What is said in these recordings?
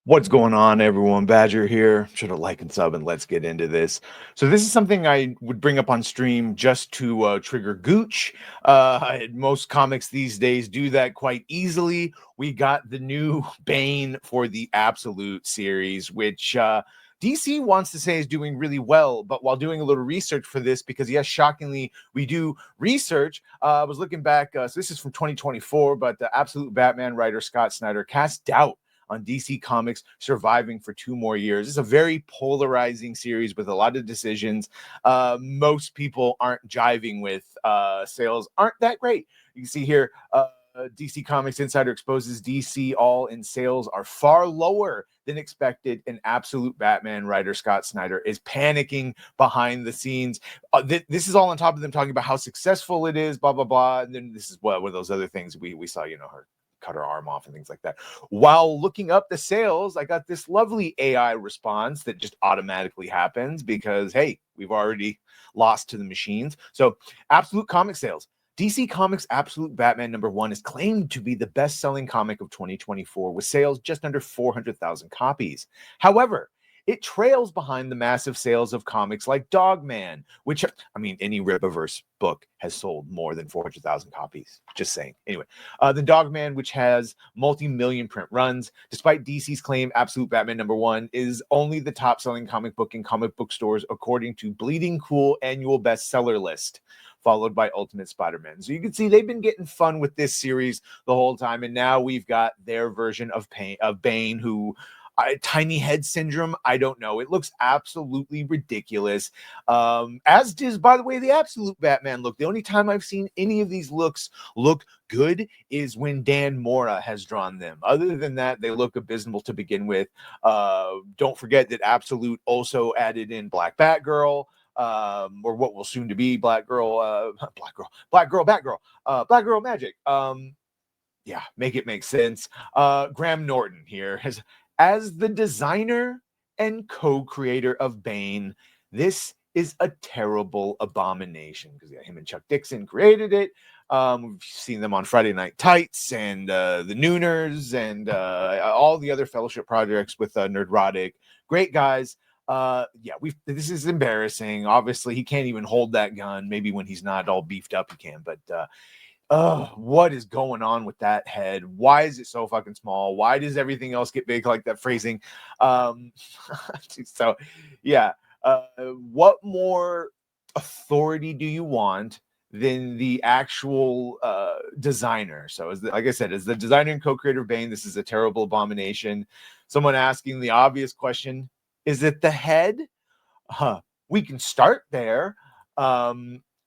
What's going on, everyone? Badger here. Should have like and sub, and let's get into this. So this is something I would bring up on stream just to trigger Gooch. Most comics these days do that quite easily. We got the new Bane for the Absolute series, which DC wants to say is doing really well, but while doing a little research for this, because yes, shockingly, we do research. I was looking back, so this is from 2024, but the Absolute Batman writer Scott Snyder cast doubt on DC Comics surviving for 2 more years. It's a very polarizing series with a lot of decisions. Most people aren't jiving with. Sales aren't that great. You can see here, DC Comics Insider exposes DC all-in sales are far lower than expected, and Absolute Batman writer Scott Snyder is panicking behind the scenes. This is all on top of them talking about how successful it is, blah, blah, blah. And then this is one of those other things we saw, her cut her arm off and things like that. While looking up the sales, I got this lovely AI response that just automatically happens because, hey, we've already lost to the machines. So Absolute comic sales. DC Comics Absolute Batman #1 is claimed to be the best-selling comic of 2024 with sales just under 400,000 copies. However, it trails behind the massive sales of comics like Dogman, which, any Rippaverse book has sold more than 400,000 copies. Just saying. Anyway, the Dogman, which has multi-million print runs, despite DC's claim, Absolute Batman #1 is only the top-selling comic book in comic book stores according to Bleeding Cool annual bestseller list, followed by Ultimate Spider-Man. So you can see they've been getting fun with this series the whole time, and now we've got their version of Bane, who tiny head syndrome. I don't know. It looks absolutely ridiculous. As does, by the way, the Absolute Batman look. The only time I've seen any of these looks look good is when Dan Mora has drawn them. Other than that, they look abysmal to begin with. Don't forget that Absolute also added in Black Batgirl, or what will soon to be Black Girl Magic. Yeah, make it make sense. Graham Norton here as the designer and co-creator of Bane. This is a terrible abomination because him and Chuck Dixon created it. We've seen them on Friday Night Tights and the Nooners and all the other Fellowship projects with Nerdrotic. Great guys. This is embarrassing. Obviously, he can't even hold that gun. Maybe when he's not all beefed up, he can. But what is going on with that head? Why is it so fucking small? Why does everything else get big like that phrasing? So, yeah. What more authority do you want than the actual designer? So, like I said, as the designer and co-creator of Bane, this is a terrible abomination. Someone asking the obvious question, is it the head? We can start there.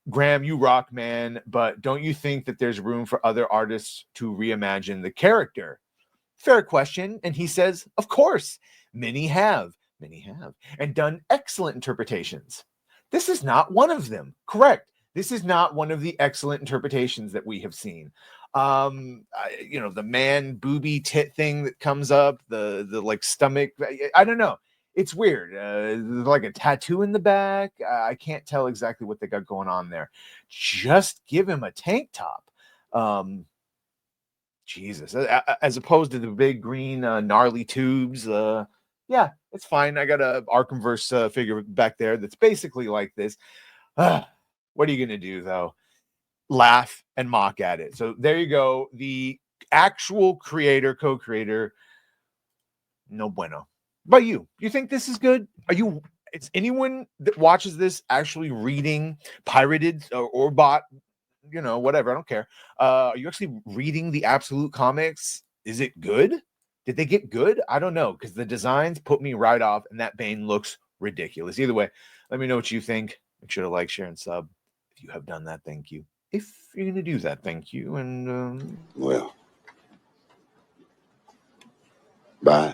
Graham, you rock, man, but don't you think that there's room for other artists to reimagine the character? Fair question. And he says, of course, many have, and done excellent interpretations. This is not one of them. Correct. This is not one of the excellent interpretations that we have seen. The man booby tit thing that comes up, the like stomach, I don't know. It's weird. Like a tattoo in the back. I can't tell exactly what they got going on there. Just give him a tank top. Jesus. As opposed to the big green gnarly tubes. Yeah, it's fine. I got a Arkhamverse figure back there that's basically like this. What are you going to do, though? Laugh and mock at it. So there you go. The actual creator, co-creator, no bueno. But you think this is good? Is anyone that watches this actually reading pirated or bought, whatever, I don't care. Are you actually reading the Absolute comics? Is it good? Did they get good? I don't know, because the designs put me right off, and that Bane looks ridiculous. Either way, let me know what you think. Make sure to like, share, and sub. If you have done that, thank you. If you're going to do that, thank you. And well, bye.